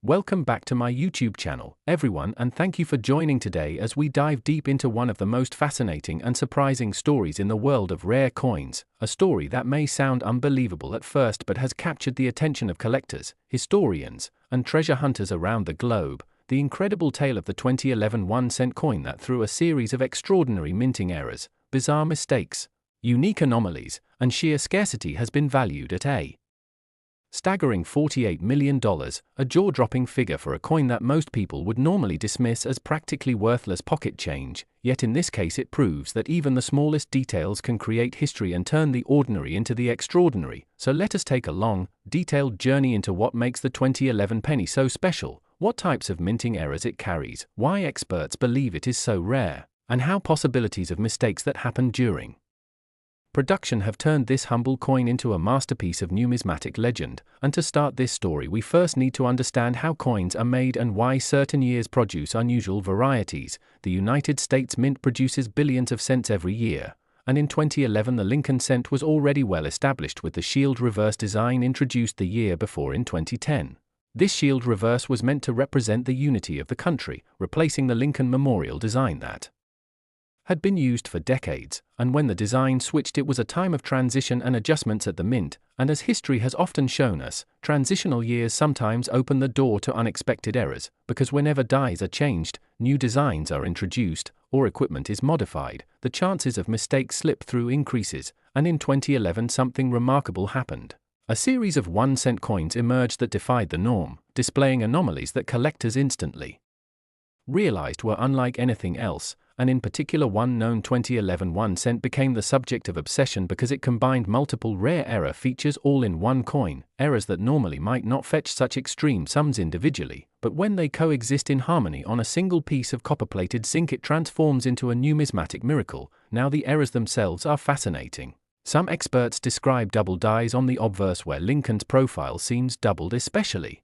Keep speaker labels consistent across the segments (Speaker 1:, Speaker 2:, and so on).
Speaker 1: Welcome back to my YouTube channel, everyone, and thank you for joining today as we dive deep into one of the most fascinating and surprising stories in the world of rare coins, a story that may sound unbelievable at first but has captured the attention of collectors, historians, and treasure hunters around the globe. The incredible tale of the 2011 1-cent coin that through a series of extraordinary minting errors, bizarre mistakes, unique anomalies, and sheer scarcity has been valued at a staggering $48 million, a jaw-dropping figure for a coin that most people would normally dismiss as practically worthless pocket change, yet in this case it proves that even the smallest details can create history and turn the ordinary into the extraordinary. So let us take a long, detailed journey into what makes the 2011 penny so special, what types of minting errors it carries, why experts believe it is so rare, and how possibilities of mistakes that happened during production have turned this humble coin into a masterpiece of numismatic legend. And to start this story, we first need to understand how coins are made and why certain years produce unusual varieties. The United States Mint produces billions of cents every year, and in 2011 the Lincoln cent was already well established with the shield reverse design introduced the year before in 2010. This shield reverse was meant to represent the unity of the country, replacing the Lincoln Memorial design that had been used for decades, and when the design switched it was a time of transition and adjustments at the mint, and as history has often shown us, transitional years sometimes open the door to unexpected errors, because whenever dies are changed, new designs are introduced, or equipment is modified, the chances of mistakes slip through increases, and in 2011 something remarkable happened. A series of 1-cent coins emerged that defied the norm, displaying anomalies that collectors instantly realized were unlike anything else, and in particular one known 2011 1-cent became the subject of obsession because it combined multiple rare error features all in one coin, errors that normally might not fetch such extreme sums individually, but when they coexist in harmony on a single piece of copper-plated zinc it transforms into a numismatic miracle. Now the errors themselves are fascinating. Some experts describe double dies on the obverse where Lincoln's profile seems doubled especially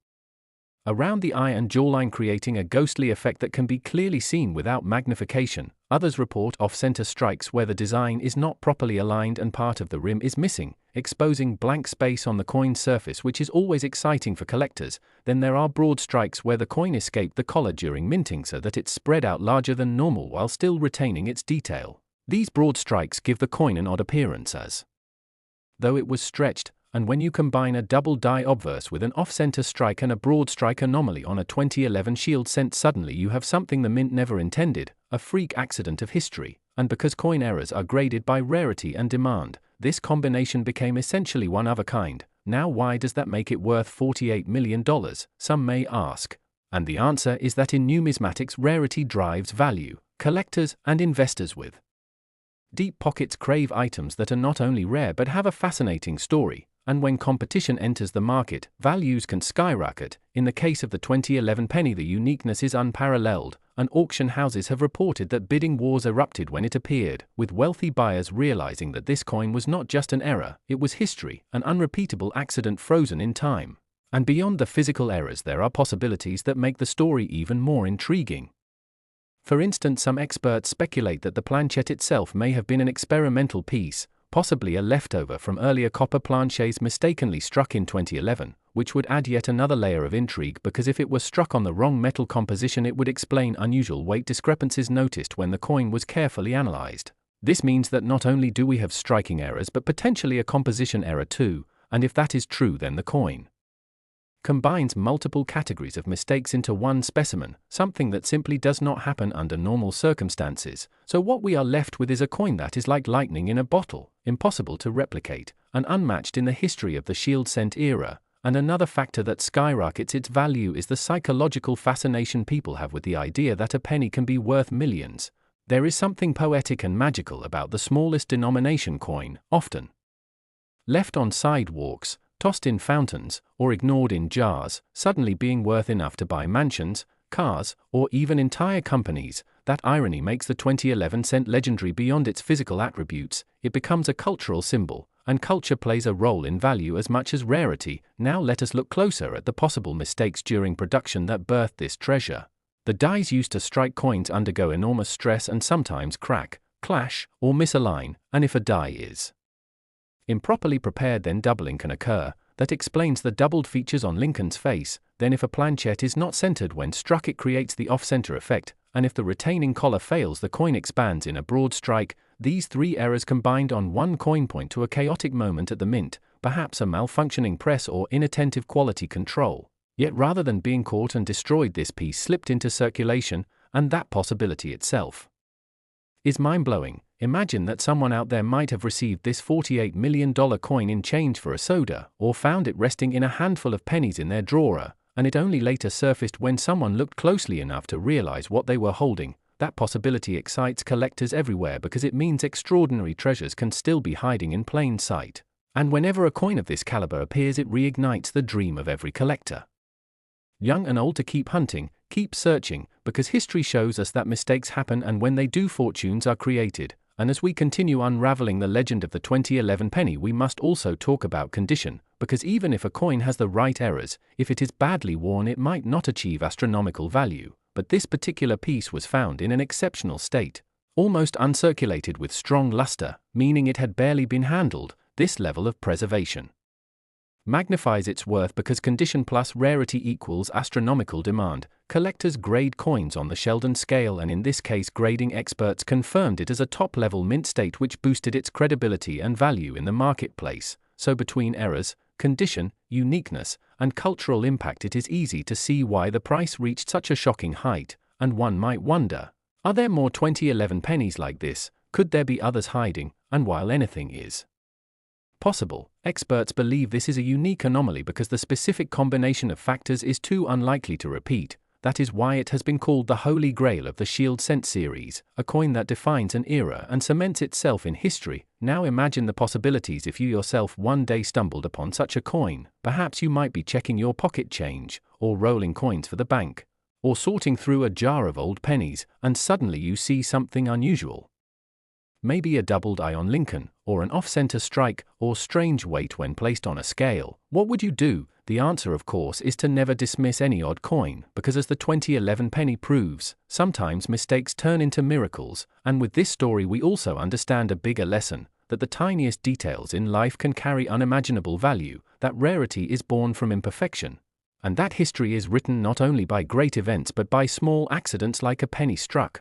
Speaker 1: around the eye and jawline, creating a ghostly effect that can be clearly seen without magnification. Others report off-center strikes where the design is not properly aligned and part of the rim is missing, exposing blank space on the coin's surface, which is always exciting for collectors. Then there are broad strikes where the coin escaped the collar during minting so that it spread out larger than normal while still retaining its detail. These broad strikes give the coin an odd appearance as though it was stretched, and when you combine a double die obverse with an off-center strike and a broad strike anomaly on a 2011 shield cent, suddenly you have something the mint never intended, a freak accident of history. And because coin errors are graded by rarity and demand, this combination became essentially one of a kind. Now why does that make it worth $48 million, some may ask? And the answer is that in numismatics rarity drives value. Collectors and investors with deep pockets crave items that are not only rare but have a fascinating story. And when competition enters the market, values can skyrocket. In the case of the 2011 penny, the uniqueness is unparalleled, and auction houses have reported that bidding wars erupted when it appeared, with wealthy buyers realizing that this coin was not just an error, it was history, an unrepeatable accident frozen in time. And beyond the physical errors, there are possibilities that make the story even more intriguing. For instance, some experts speculate that the planchette itself may have been an experimental piece, possibly a leftover from earlier copper planchets mistakenly struck in 2011, which would add yet another layer of intrigue because if it were struck on the wrong metal composition it would explain unusual weight discrepancies noticed when the coin was carefully analyzed. This means that not only do we have striking errors but potentially a composition error too, and if that is true then the coin combines multiple categories of mistakes into one specimen, something that simply does not happen under normal circumstances. So what we are left with is a coin that is like lightning in a bottle, impossible to replicate, and unmatched in the history of the shield cent era. And another factor that skyrockets its value is the psychological fascination people have with the idea that a penny can be worth millions. There is something poetic and magical about the smallest denomination coin, often left on sidewalks, tossed in fountains, or ignored in jars, suddenly being worth enough to buy mansions, cars, or even entire companies. That irony makes the 2011 cent legendary beyond its physical attributes. It becomes a cultural symbol, and culture plays a role in value as much as rarity. Now let us look closer at the possible mistakes during production that birthed this treasure. The dies used to strike coins undergo enormous stress and sometimes crack, clash, or misalign, and if a die is improperly prepared then doubling can occur. that explains the doubled features on Lincoln's face. Then if a planchette is not centered when struck, it creates the off-center effect, and if the retaining collar fails, the coin expands in a broad strike. These three errors combined on one coin point to a chaotic moment at the mint, perhaps a malfunctioning press or inattentive quality control. Yet rather than being caught and destroyed, this piece slipped into circulation, and that possibility itself is mind-blowing. Imagine that someone out there might have received this $48 million coin in change for a soda, or found it resting in a handful of pennies in their drawer, and it only later surfaced when someone looked closely enough to realize what they were holding. That possibility excites collectors everywhere because it means extraordinary treasures can still be hiding in plain sight. And whenever a coin of this caliber appears, it reignites the dream of every collector, young and old, to keep hunting, keep searching, because history shows us that mistakes happen, and when they do, fortunes are created. And as we continue unraveling the legend of the 2011 penny, we must also talk about condition, because even if a coin has the right errors, if it is badly worn, it might not achieve astronomical value. But this particular piece was found in an exceptional state, almost uncirculated with strong luster, meaning it had barely been handled. This level of preservation magnifies its worth because condition plus rarity equals astronomical demand. Collectors grade coins on the Sheldon scale, and in this case grading experts confirmed it as a top-level mint state, which boosted its credibility and value in the marketplace. So between errors, condition, uniqueness, and cultural impact, it is easy to see why the price reached such a shocking height. And one might wonder, are there more 2011 pennies like this? Could there be others hiding? And while anything is possible, experts believe this is a unique anomaly because the specific combination of factors is too unlikely to repeat. That is why it has been called the Holy Grail of the Shield Cent series, a coin that defines an era and cements itself in history. Now imagine the possibilities if you yourself one day stumbled upon such a coin. Perhaps you might be checking your pocket change, or rolling coins for the bank, or sorting through a jar of old pennies, and suddenly you see something unusual. Maybe a doubled eye on Lincoln, or an off-center strike, or strange weight when placed on a scale. What would you do? The answer, of course, is to never dismiss any odd coin, because as the 2011 penny proves, sometimes mistakes turn into miracles. And with this story we also understand a bigger lesson, that the tiniest details in life can carry unimaginable value, that rarity is born from imperfection, and that history is written not only by great events but by small accidents like a penny struck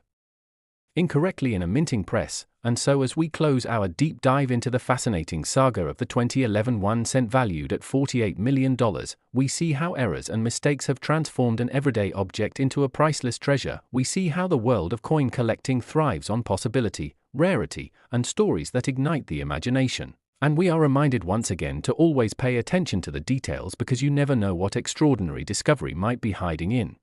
Speaker 1: incorrectly in a minting press. And so as we close our deep dive into the fascinating saga of the 2011 1 cent valued at $48 million, we see how errors and mistakes have transformed an everyday object into a priceless treasure. We see how the world of coin collecting thrives on possibility, rarity, and stories that ignite the imagination. And we are reminded once again to always pay attention to the details, because you never know what extraordinary discovery might be hiding in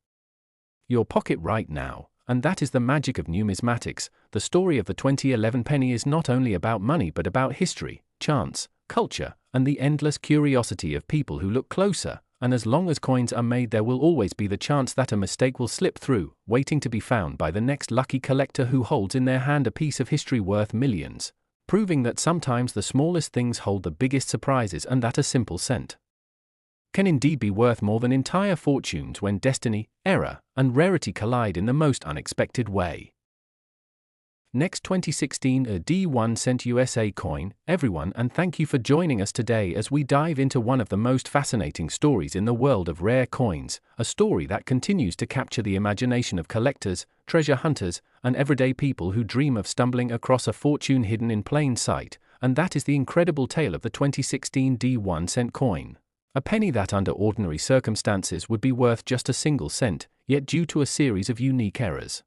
Speaker 1: your pocket right now. And that is the magic of numismatics. The story of the 2011 penny is not only about money but about history, chance, culture, and the endless curiosity of people who look closer. And as long as coins are made, there will always be the chance that a mistake will slip through, waiting to be found by the next lucky collector who holds in their hand a piece of history worth millions, proving that sometimes the smallest things hold the biggest surprises, and that a simple cent can indeed be worth more than entire fortunes when destiny, error, and rarity collide in the most unexpected way. Next, 2016 a D1 cent USA coin, everyone, and thank you for joining us today as we dive into one of the most fascinating stories in the world of rare coins, a story that continues to capture the imagination of collectors, treasure hunters, and everyday people who dream of stumbling across a fortune hidden in plain sight. And that is the incredible tale of the 2016 D1 cent coin. A penny that under ordinary circumstances would be worth just a single cent, yet due to a series of unique errors,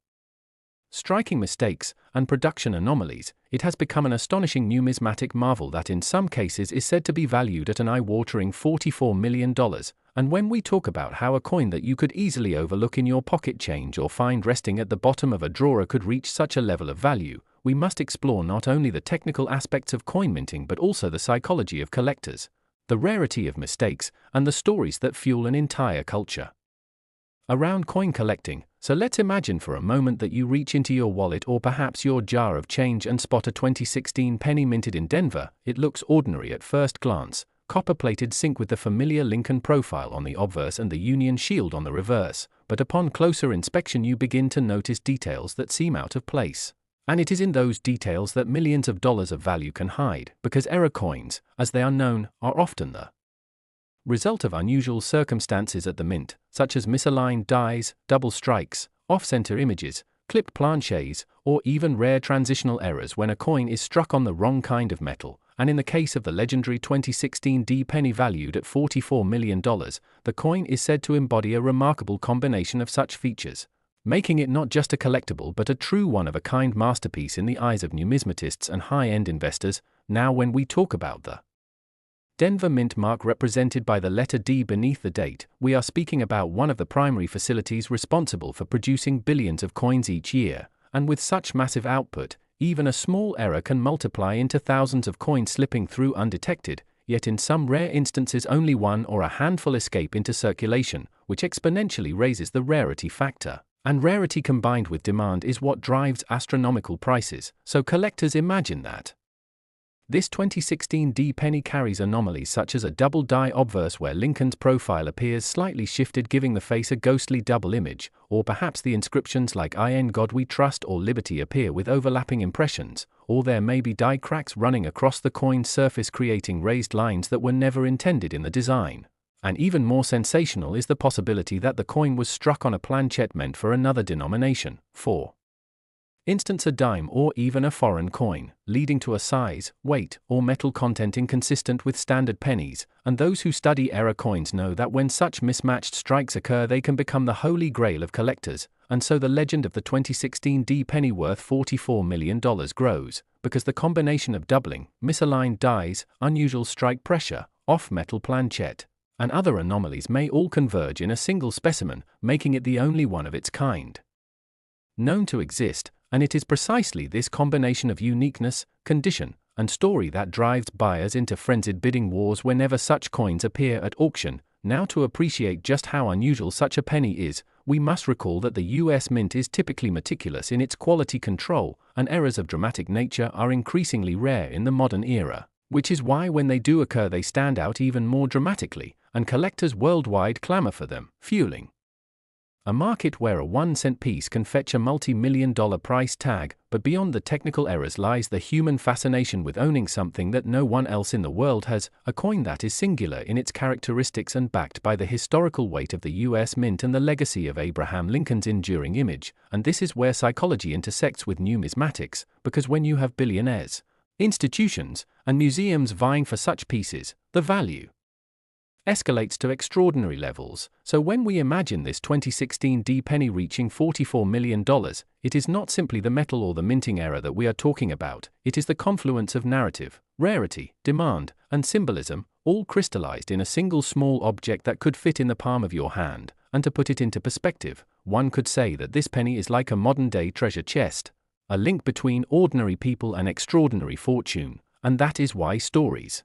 Speaker 1: striking mistakes, and production anomalies, it has become an astonishing numismatic marvel that in some cases is said to be valued at an eye-watering $44 million. And when we talk about how a coin that you could easily overlook in your pocket change or find resting at the bottom of a drawer could reach such a level of value, we must explore not only the technical aspects of coin minting but also the psychology of collectors, the rarity of mistakes, and the stories that fuel an entire culture around coin collecting. So let's imagine for a moment that you reach into your wallet or perhaps your jar of change and spot a 2016 penny minted in Denver. It looks ordinary at first glance, copper-plated zinc with the familiar Lincoln profile on the obverse and the Union shield on the reverse, but upon closer inspection you begin to notice details that seem out of place. And it is in those details that millions of dollars of value can hide, because error coins, as they are known, are often the result of unusual circumstances at the mint, such as misaligned dies, double strikes, off-center images, clipped planchets, or even rare transitional errors when a coin is struck on the wrong kind of metal. And in the case of the legendary 2016 D penny valued at $44 million, the coin is said to embody a remarkable combination of such features, making it not just a collectible but a true one-of-a-kind masterpiece in the eyes of numismatists and high-end investors. Now when we talk about the Denver Mint mark represented by the letter D beneath the date, we are speaking about one of the primary facilities responsible for producing billions of coins each year, and with such massive output, even a small error can multiply into thousands of coins slipping through undetected, yet in some rare instances only one or a handful escape into circulation, which exponentially raises the rarity factor. And rarity combined with demand is what drives astronomical prices, so collectors imagine that. This 2016 D penny carries anomalies such as a double die obverse where Lincoln's profile appears slightly shifted giving the face a ghostly double image, or perhaps the inscriptions like "In God We Trust" or "Liberty" appear with overlapping impressions, or there may be die cracks running across the coin's surface creating raised lines that were never intended in the design. And even more sensational is the possibility that the coin was struck on a planchette meant for another denomination, for instance a dime or even a foreign coin, leading to a size, weight, or metal content inconsistent with standard pennies, and those who study error coins know that when such mismatched strikes occur they can become the holy grail of collectors, and so the legend of the 2016 D penny worth $44 million grows, because the combination of doubling, misaligned dies, unusual strike pressure, off-metal planchette, and other anomalies may all converge in a single specimen, making it the only one of its kind known to exist. And it is precisely this combination of uniqueness, condition, and story that drives buyers into frenzied bidding wars whenever such coins appear at auction. Now to appreciate just how unusual such a penny is, we must recall that the US Mint is typically meticulous in its quality control, and errors of dramatic nature are increasingly rare in the modern era, which is why when they do occur they stand out even more dramatically, and collectors worldwide clamor for them, fueling a market where a 1-cent piece can fetch a multi-million-dollar price tag. But beyond the technical errors lies the human fascination with owning something that no one else in the world has, a coin that is singular in its characteristics and backed by the historical weight of the US Mint and the legacy of Abraham Lincoln's enduring image. And this is where psychology intersects with numismatics, because when you have billionaires, institutions, and museums vying for such pieces, the value escalates to extraordinary levels. So when we imagine this 2016 D penny reaching $44 million, it is not simply the metal or the minting error that we are talking about, it is the confluence of narrative, rarity, demand, and symbolism, all crystallized in a single small object that could fit in the palm of your hand. And to put it into perspective, one could say that this penny is like a modern-day treasure chest, a link between ordinary people and extraordinary fortune, and that is why stories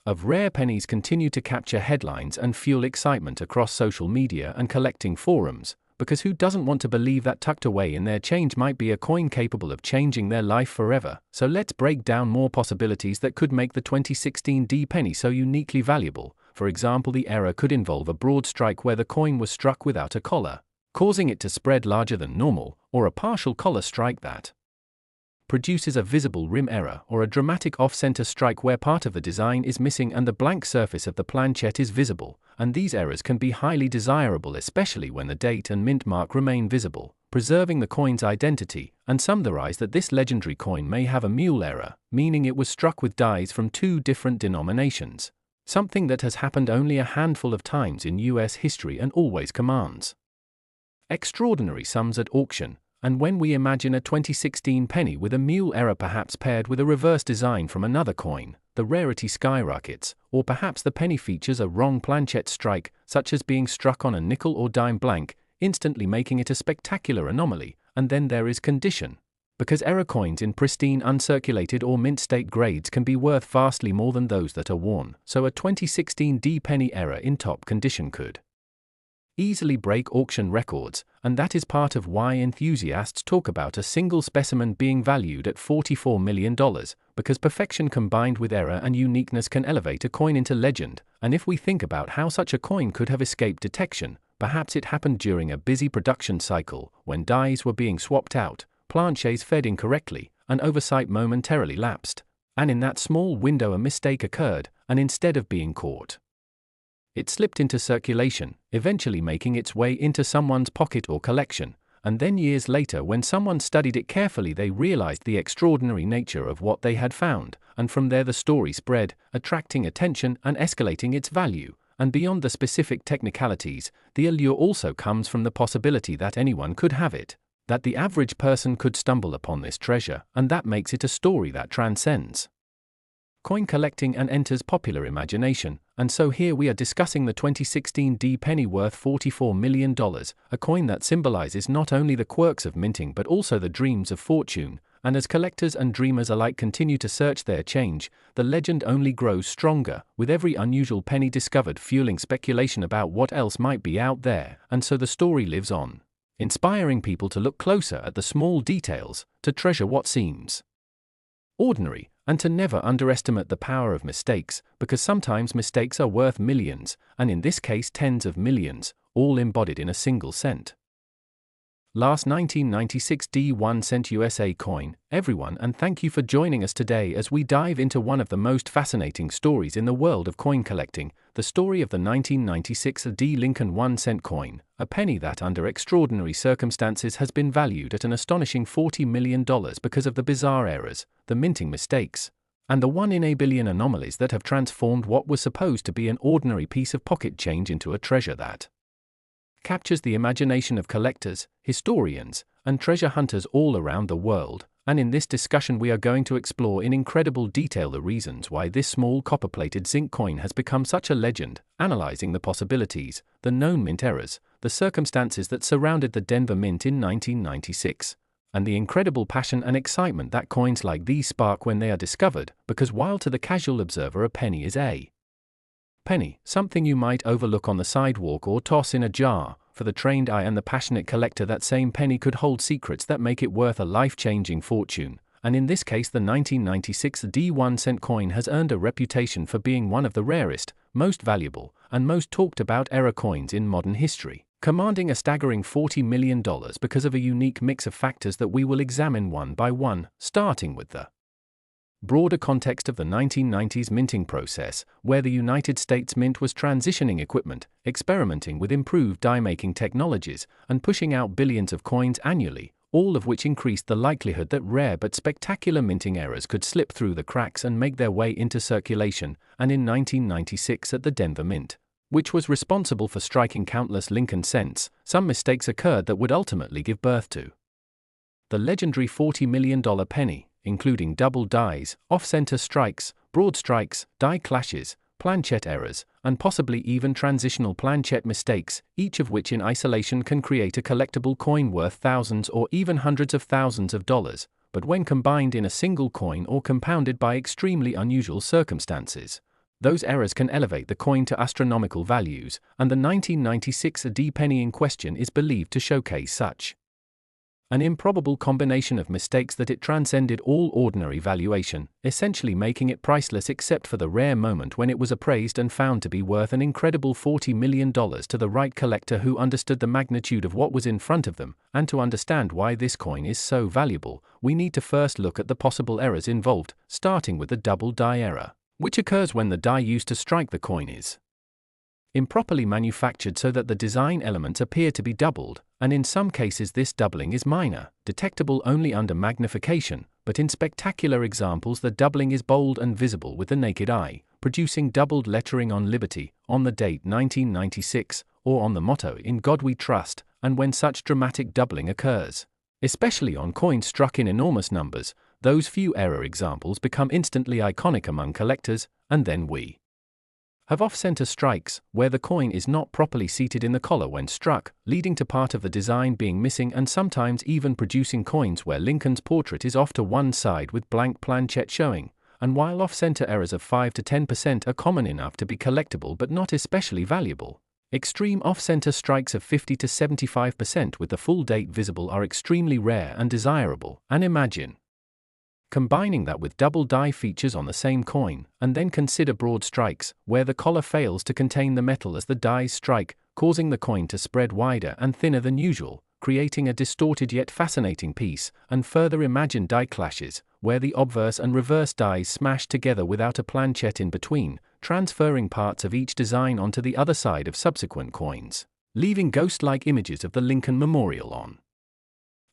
Speaker 1: of rare pennies continue to capture headlines and fuel excitement across social media and collecting forums, because who doesn't want to believe that tucked away in their change might be a coin capable of changing their life forever? So let's break down more possibilities that could make the 2016 D penny so uniquely valuable. For example, the error could involve a broad strike where the coin was struck without a collar, causing it to spread larger than normal, or a partial collar strike that produces a visible rim error, or a dramatic off-center strike where part of the design is missing and the blank surface of the planchette is visible. And these errors can be highly desirable, especially when the date and mint mark remain visible, preserving the coin's identity. And some theorize that this legendary coin may have a mule error, meaning it was struck with dies from two different denominations, something that has happened only a handful of times in US history and always commands extraordinary sums at auction. And when we imagine a 2016 penny with a mule error perhaps paired with a reverse design from another coin, the rarity skyrockets. Or perhaps the penny features a wrong planchette strike, such as being struck on a nickel or dime blank, instantly making it a spectacular anomaly. And then there is condition, because error coins in pristine uncirculated or mint state grades can be worth vastly more than those that are worn. So a 2016 D penny error in top condition could easily break auction records, and that is part of why enthusiasts talk about a single specimen being valued at $44 million, because perfection combined with error and uniqueness can elevate a coin into legend. And if we think about how such a coin could have escaped detection, perhaps it happened during a busy production cycle, when dies were being swapped out, planchets fed incorrectly, an oversight momentarily lapsed, and in that small window a mistake occurred, and instead of being caught It slipped into circulation, eventually making its way into someone's pocket or collection, and then years later when someone studied it carefully they realized the extraordinary nature of what they had found, and from there the story spread, attracting attention and escalating its value. And beyond the specific technicalities, the allure also comes from the possibility that anyone could have it, that the average person could stumble upon this treasure, and that makes it a story that transcends coin collecting and enters popular imagination. And so here we are discussing the 2016 D penny worth $44 million, a coin that symbolizes not only the quirks of minting but also the dreams of fortune. And as collectors and dreamers alike continue to search their change, the legend only grows stronger, with every unusual penny discovered fueling speculation about what else might be out there. And so the story lives on, inspiring people to look closer at the small details, to treasure what seems ordinary, and to never underestimate the power of mistakes, because sometimes mistakes are worth millions, and in this case tens of millions, all embodied in a single cent. Last 1996 D1 cent USA coin, everyone, and thank you for joining us today as we dive into one of the most fascinating stories in the world of coin collecting, the story of the 1996 D Lincoln 1 cent coin, a penny that under extraordinary circumstances has been valued at an astonishing $40 million because of the bizarre errors, the minting mistakes, and the 1 in a billion anomalies that have transformed what was supposed to be an ordinary piece of pocket change into a treasure that captures the imagination of collectors, historians, and treasure hunters all around the world. And in this discussion we are going to explore in incredible detail the reasons why this small copper-plated zinc coin has become such a legend, analyzing the possibilities, the known mint errors, the circumstances that surrounded the Denver Mint in 1996, and the incredible passion and excitement that coins like these spark when they are discovered, because while to the casual observer a penny is a penny, something you might overlook on the sidewalk or toss in a jar, for the trained eye and the passionate collector that same penny could hold secrets that make it worth a life-changing fortune. And in this case the 1996 D1 cent coin has earned a reputation for being one of the rarest, most valuable, and most talked about error coins in modern history, commanding a staggering $40 million because of a unique mix of factors that we will examine one by one, starting with the broader context of the 1990s minting process, where the United States Mint was transitioning equipment, experimenting with improved die-making technologies, and pushing out billions of coins annually, all of which increased the likelihood that rare but spectacular minting errors could slip through the cracks and make their way into circulation. And in 1996 at the Denver Mint, which was responsible for striking countless Lincoln cents, some mistakes occurred that would ultimately give birth to the legendary $40 million penny, including double dies, off-center strikes, broad strikes, die clashes, planchet errors, and possibly even transitional planchet mistakes, each of which in isolation can create a collectible coin worth thousands or even hundreds of thousands of dollars, but when combined in a single coin or compounded by extremely unusual circumstances, those errors can elevate the coin to astronomical values, and the 1996 D penny in question is believed to showcase such an improbable combination of mistakes that it transcended all ordinary valuation, essentially making it priceless except for the rare moment when it was appraised and found to be worth an incredible $40 million to the right collector who understood the magnitude of what was in front of them. And to understand why this coin is so valuable, we need to first look at the possible errors involved, starting with the double die error, which occurs when the die used to strike the coin is improperly manufactured so that the design elements appear to be doubled, and in some cases this doubling is minor, detectable only under magnification, but in spectacular examples the doubling is bold and visible with the naked eye, producing doubled lettering on Liberty, on the date 1996, or on the motto In God We Trust. And when such dramatic doubling occurs, especially on coins struck in enormous numbers, those few error examples become instantly iconic among collectors. And then we have off-center strikes, where the coin is not properly seated in the collar when struck, leading to part of the design being missing and sometimes even producing coins where Lincoln's portrait is off to one side with blank planchet showing. And while off-center errors of 5 to 10% are common enough to be collectible but not especially valuable, extreme off-center strikes of 50 to 75% with the full date visible are extremely rare and desirable. And imagine combining that with double die features on the same coin, and then consider broad strikes, where the collar fails to contain the metal as the dies strike, causing the coin to spread wider and thinner than usual, creating a distorted yet fascinating piece. And further imagine die clashes, where the obverse and reverse dies smash together without a planchet in between, transferring parts of each design onto the other side of subsequent coins, leaving ghost-like images of the Lincoln Memorial on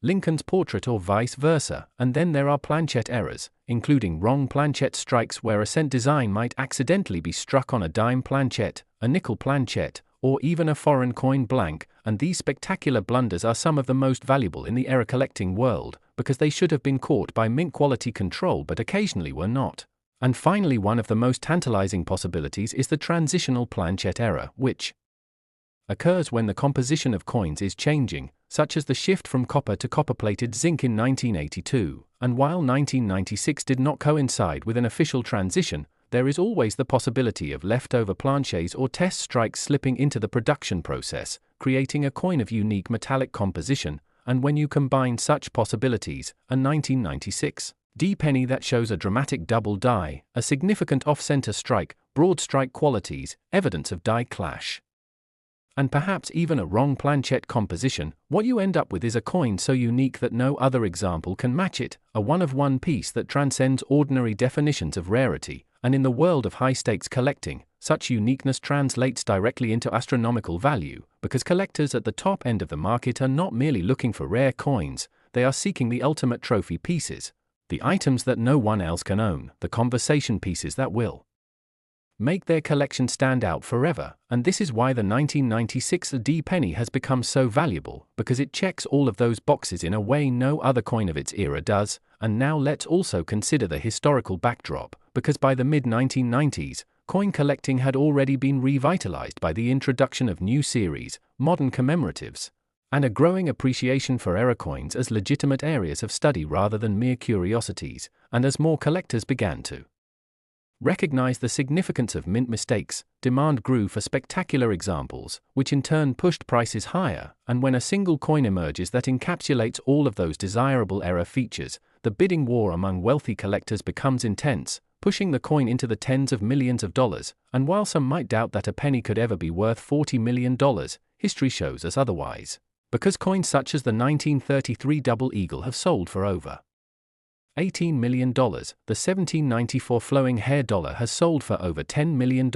Speaker 1: Lincoln's portrait or vice versa. And then there are planchette errors, including wrong planchette strikes where a cent design might accidentally be struck on a dime planchette, a nickel planchette, or even a foreign coin blank, and these spectacular blunders are some of the most valuable in the error collecting world, because they should have been caught by mint quality control but occasionally were not. And finally, one of the most tantalizing possibilities is the transitional planchette error, which occurs when the composition of coins is changing, such as the shift from copper to copper-plated zinc in 1982, and while 1996 did not coincide with an official transition, there is always the possibility of leftover planchets or test strikes slipping into the production process, creating a coin of unique metallic composition, and when you combine such possibilities, a 1996 D penny that shows a dramatic double die, a significant off-center strike, broad strike qualities, evidence of die clash, and perhaps even a wrong planchette composition, what you end up with is a coin so unique that no other example can match it, a one-of-one piece that transcends ordinary definitions of rarity, and in the world of high-stakes collecting, such uniqueness translates directly into astronomical value, because collectors at the top end of the market are not merely looking for rare coins, they are seeking the ultimate trophy pieces, the items that no one else can own, the conversation pieces that will make their collection stand out forever. And this is why the 1996 D penny has become so valuable, because it checks all of those boxes in a way no other coin of its era does. And now let's also consider the historical backdrop, because by the mid-1990s, coin collecting had already been revitalized by the introduction of new series, modern commemoratives, and a growing appreciation for error coins as legitimate areas of study rather than mere curiosities, and as more collectors began to recognize the significance of mint mistakes, demand grew for spectacular examples, which in turn pushed prices higher, and when a single coin emerges that encapsulates all of those desirable error features, the bidding war among wealthy collectors becomes intense, pushing the coin into the tens of millions of dollars, and while some might doubt that a penny could ever be worth $40 million, history shows us otherwise, because coins such as the 1933 Double Eagle have sold for over $18 million, the 1794 Flowing Hair dollar has sold for over $10 million,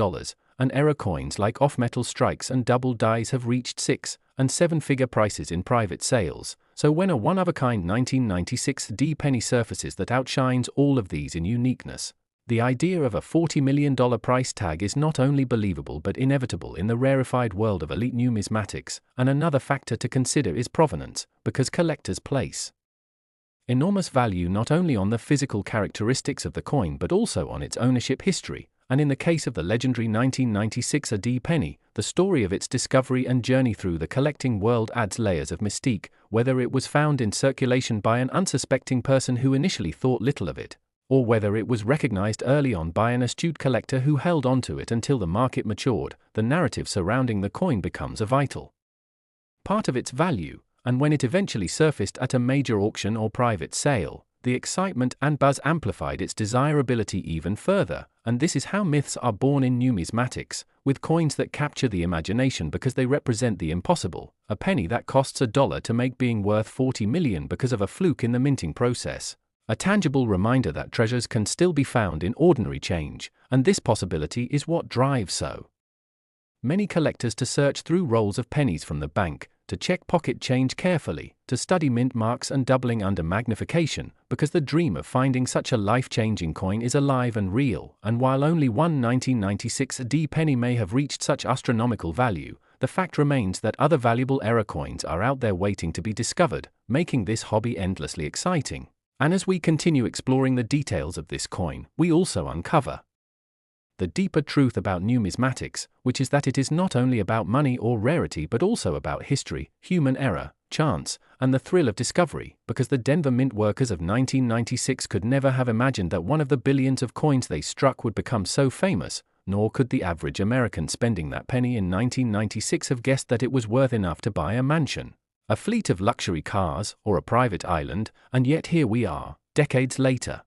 Speaker 1: and error coins like off-metal strikes and double dies have reached 6- and 7-figure prices in private sales. So when a one-of-a-kind 1996 D penny surfaces that outshines all of these in uniqueness, the idea of a $40 million price tag is not only believable but inevitable in the rarefied world of elite numismatics. And another factor to consider is provenance, because collectors place enormous value not only on the physical characteristics of the coin but also on its ownership history, and in the case of the legendary 1996 D penny, the story of its discovery and journey through the collecting world adds layers of mystique, whether it was found in circulation by an unsuspecting person who initially thought little of it, or whether it was recognized early on by an astute collector who held onto it until the market matured, the narrative surrounding the coin becomes a vital part of its value. And when it eventually surfaced at a major auction or private sale, the excitement and buzz amplified its desirability even further, and this is how myths are born in numismatics, with coins that capture the imagination because they represent the impossible, a penny that costs $1 to make being worth 40 million because of a fluke in the minting process, a tangible reminder that treasures can still be found in ordinary change, and this possibility is what drives so many collectors to search through rolls of pennies from the bank, to check pocket change carefully, to study mint marks and doubling under magnification, because the dream of finding such a life-changing coin is alive and real. And while only one 1996 D penny may have reached such astronomical value, the fact remains that other valuable error coins are out there waiting to be discovered, making this hobby endlessly exciting. And as we continue exploring the details of this coin, we also uncover the deeper truth about numismatics, which is that it is not only about money or rarity but also about history, human error, chance, and the thrill of discovery, because the Denver Mint workers of 1996 could never have imagined that one of the billions of coins they struck would become so famous, nor could the average American spending that penny in 1996 have guessed that it was worth enough to buy a mansion, a fleet of luxury cars, or a private island. And yet here we are, decades later,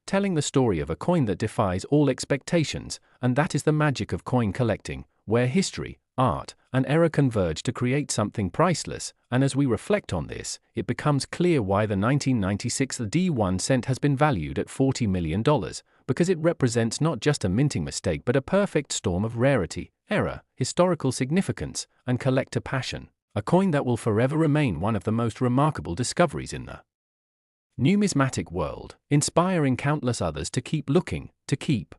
Speaker 1: telling the story of a coin that defies all expectations, and that is the magic of coin collecting, where history, art, and error converge to create something priceless. And as we reflect on this, it becomes clear why the 1996 D1 cent has been valued at $40 million, because it represents not just a minting mistake but a perfect storm of rarity, error, historical significance, and collector passion, a coin that will forever remain one of the most remarkable discoveries in the numismatic world, inspiring countless others to keep looking, to keep